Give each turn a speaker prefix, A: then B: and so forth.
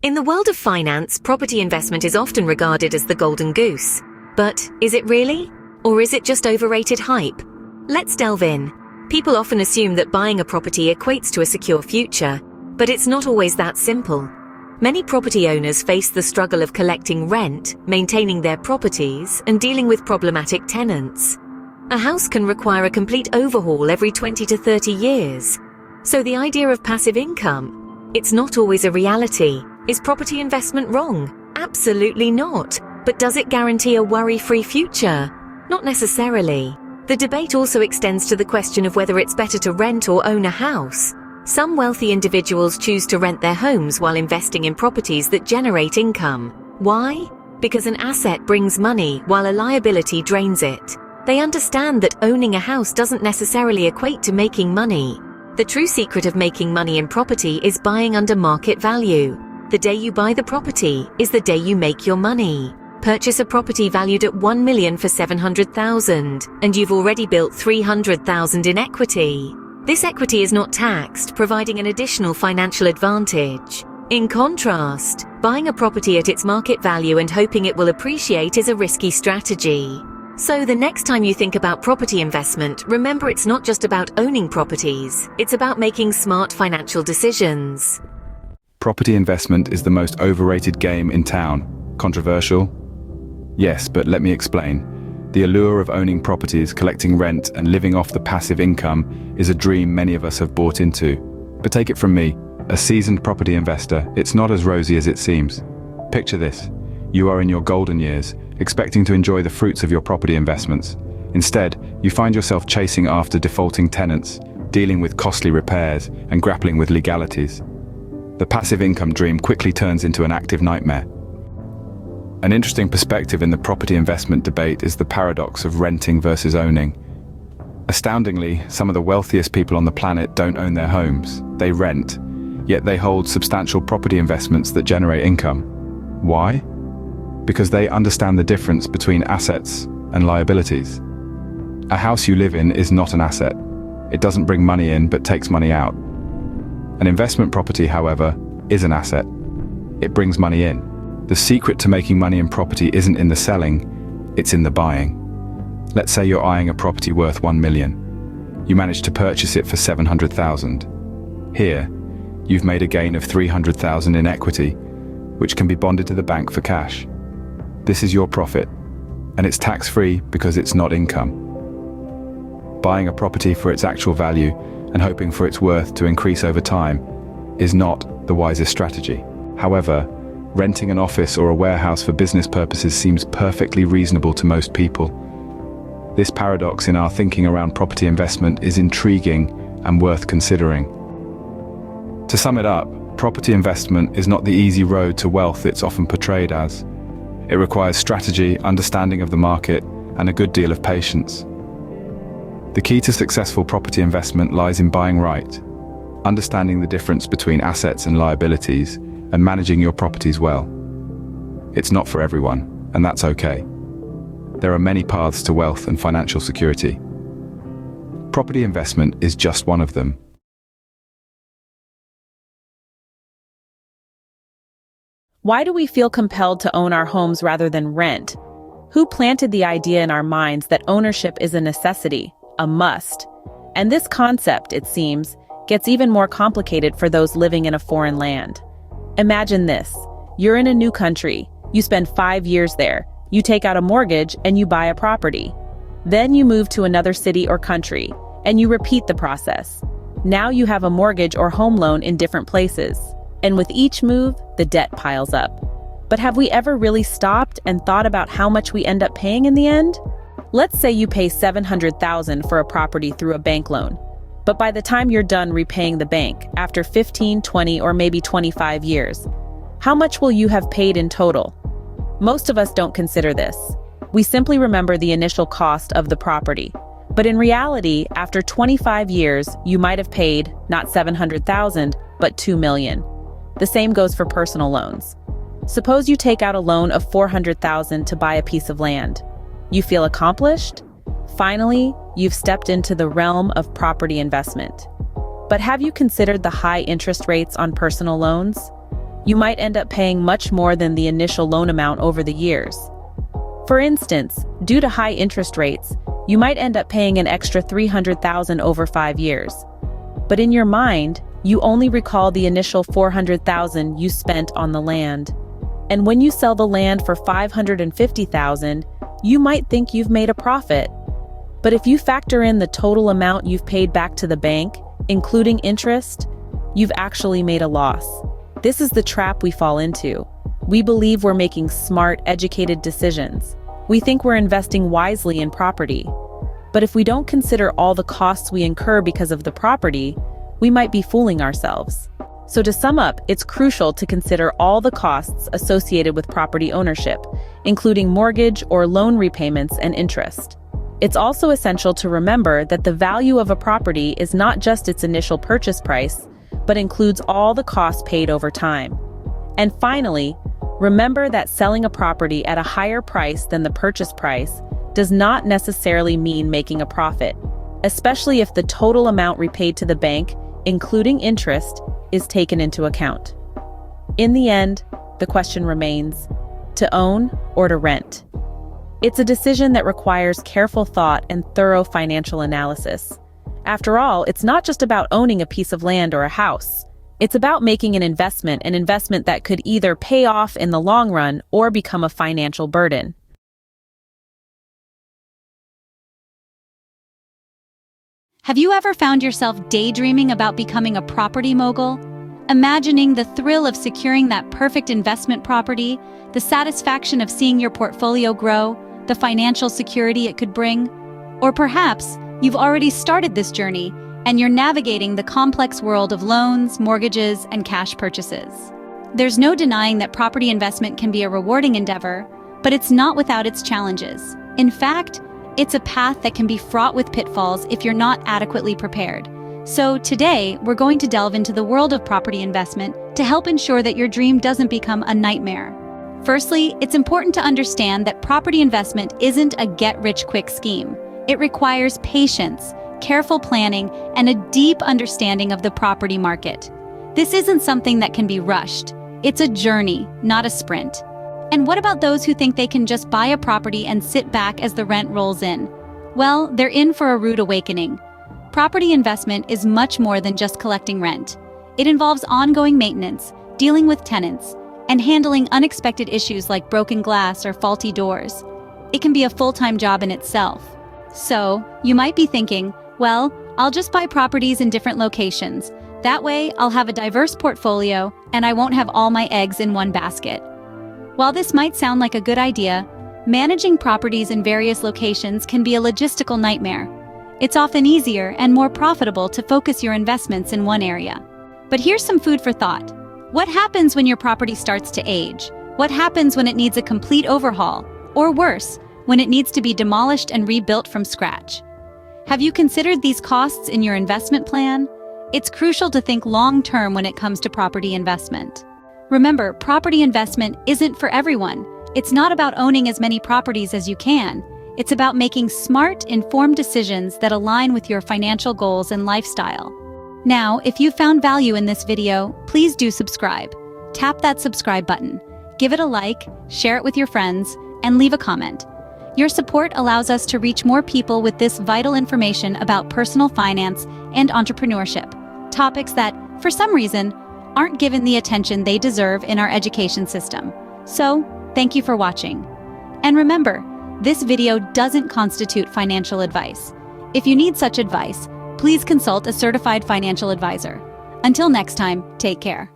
A: In the world of finance, property investment is often regarded as the golden goose. But is it really? Or is it just overrated hype? Let's delve in. People often assume that buying a property equates to a secure future, but it's not always that simple. Many property owners face the struggle of collecting rent, maintaining their properties, and dealing with problematic tenants. A house can require a complete overhaul every 20 to 30 years. So the idea of passive income, it's not always a reality. Is property investment wrong? Absolutely not. But does it guarantee a worry-free future? Not necessarily. The debate also extends to the question of whether it's better to rent or own a house. Some wealthy individuals choose to rent their homes while investing in properties that generate income. Why? Because an asset brings money while a liability drains it. They understand that owning a house doesn't necessarily equate to making money. The true secret of making money in property is buying under market value. The day you buy the property is the day you make your money. Purchase a property valued at $1 million for $700,000, and you've already built $300,000 in equity. This equity is not taxed, providing an additional financial advantage. In contrast, buying a property at its market value and hoping it will appreciate is a risky strategy. So the next time you think about property investment, remember it's not just about owning properties, it's about making smart financial decisions.
B: Property investment is the most overrated game in town. Controversial? Yes, but let me explain. The allure of owning properties, collecting rent, and living off the passive income is a dream many of us have bought into. But take it from me, a seasoned property investor, it's not as rosy as it seems. Picture this. You are in your golden years, expecting to enjoy the fruits of your property investments. Instead, you find yourself chasing after defaulting tenants, dealing with costly repairs, and grappling with legalities. The passive income dream quickly turns into an active nightmare. An interesting perspective in the property investment debate is the paradox of renting versus owning. Astoundingly, some of the wealthiest people on the planet don't own their homes. They rent, yet they hold substantial property investments that generate income. Why? Because they understand the difference between assets and liabilities. A house you live in is not an asset. It doesn't bring money in but takes money out. An investment property, however, is an asset. It brings money in. The secret to making money in property isn't in the selling, it's in the buying. Let's say you're eyeing a property worth $1 million. You manage to purchase it for $700,000. Here, you've made a gain of $300,000 in equity, which can be bonded to the bank for cash. This is your profit, and it's tax-free because it's not income. Buying a property for its actual value and hoping for its worth to increase over time is not the wisest strategy. However, renting an office or a warehouse for business purposes seems perfectly reasonable to most people. This paradox in our thinking around property investment is intriguing and worth considering. To sum it up, property investment is not the easy road to wealth it's often portrayed as. It requires strategy, understanding of the market, and a good deal of patience. The key to successful property investment lies in buying right, understanding the difference between assets and liabilities, and managing your properties well. It's not for everyone, and that's okay. There are many paths to wealth and financial security. Property investment is just one of them.
C: Why do we feel compelled to own our homes rather than rent? Who planted the idea in our minds that ownership is a necessity, a must? And this concept, it seems, gets even more complicated for those living in a foreign land. Imagine this. You're in a new country. You spend 5 years there. You take out a mortgage and you buy a property. Then you move to another city or country, and you repeat the process. Now you have a mortgage or home loan in different places. And with each move, the debt piles up. But have we ever really stopped and thought about how much we end up paying in the end? Let's say you pay $700,000 for a property through a bank loan. But by the time you're done repaying the bank, after 15, 20, or maybe 25 years, how much will you have paid in total? Most of us don't consider this. We simply remember the initial cost of the property. But in reality, after 25 years, you might have paid not $700,000, but $2 million. The same goes for personal loans. Suppose you take out a loan of $400,000 to buy a piece of land. You feel accomplished? Finally, you've stepped into the realm of property investment. But have you considered the high interest rates on personal loans? you might end up paying much more than the initial loan amount over the years. For instance, due to high interest rates, you might end up paying an extra $300,000 over 5 years. But in your mind, you only recall the initial $400,000 you spent on the land. And when you sell the land for $550,000, you might think you've made a profit. But if you factor in the total amount you've paid back to the bank, including interest, you've actually made a loss. This is the trap we fall into. We believe we're making smart, educated decisions. We think we're investing wisely in property. But if we don't consider all the costs we incur because of the property, we might be fooling ourselves. So to sum up, it's crucial to consider all the costs associated with property ownership, including mortgage or loan repayments and interest. It's also essential to remember that the value of a property is not just its initial purchase price, but includes all the costs paid over time. And finally, remember that selling a property at a higher price than the purchase price does not necessarily mean making a profit, especially if the total amount repaid to the bank, including interest, is taken into account. In the end, the question remains, to own or to rent? It's a decision that requires careful thought and thorough financial analysis. After all, it's not just about owning a piece of land or a house. It's about making an investment that could either pay off in the long run or become a financial burden.
D: Have you ever found yourself daydreaming about becoming a property mogul? Imagining the thrill of securing that perfect investment property, the satisfaction of seeing your portfolio grow, the financial security it could bring? Or perhaps you've already started this journey and you're navigating the complex world of loans, mortgages, and cash purchases. There's no denying that property investment can be a rewarding endeavor, but it's not without its challenges. In fact, it's a path that can be fraught with pitfalls if you're not adequately prepared. So today, we're going to delve into the world of property investment to help ensure that your dream doesn't become a nightmare. Firstly, it's important to understand that property investment isn't a get-rich-quick scheme. It requires patience, careful planning, and a deep understanding of the property market. This isn't something that can be rushed. It's a journey, not a sprint. And what about those who think they can just buy a property and sit back as the rent rolls in? Well, they're in for a rude awakening. Property investment is much more than just collecting rent. It involves ongoing maintenance, dealing with tenants, and handling unexpected issues like broken glass or faulty doors. It can be a full-time job in itself. So, you might be thinking, well, I'll just buy properties in different locations. That way, I'll have a diverse portfolio and I won't have all my eggs in one basket. While this might sound like a good idea, managing properties in various locations can be a logistical nightmare. It's often easier and more profitable to focus your investments in one area. But here's some food for thought. What happens when your property starts to age? What happens when it needs a complete overhaul? Or worse, when it needs to be demolished and rebuilt from scratch? Have you considered these costs in your investment plan? It's crucial to think long-term when it comes to property investment. Remember, property investment isn't for everyone. It's not about owning as many properties as you can. It's about making smart, informed decisions that align with your financial goals and lifestyle. Now, if you found value in this video, please do subscribe. Tap that subscribe button, give it a like, share it with your friends, and leave a comment. Your support allows us to reach more people with this vital information about personal finance and entrepreneurship, topics that, for some reason, aren't given the attention they deserve in our education system. So, thank you for watching. And remember, this video doesn't constitute financial advice. If you need such advice, please consult a certified financial advisor. Until next time, take care.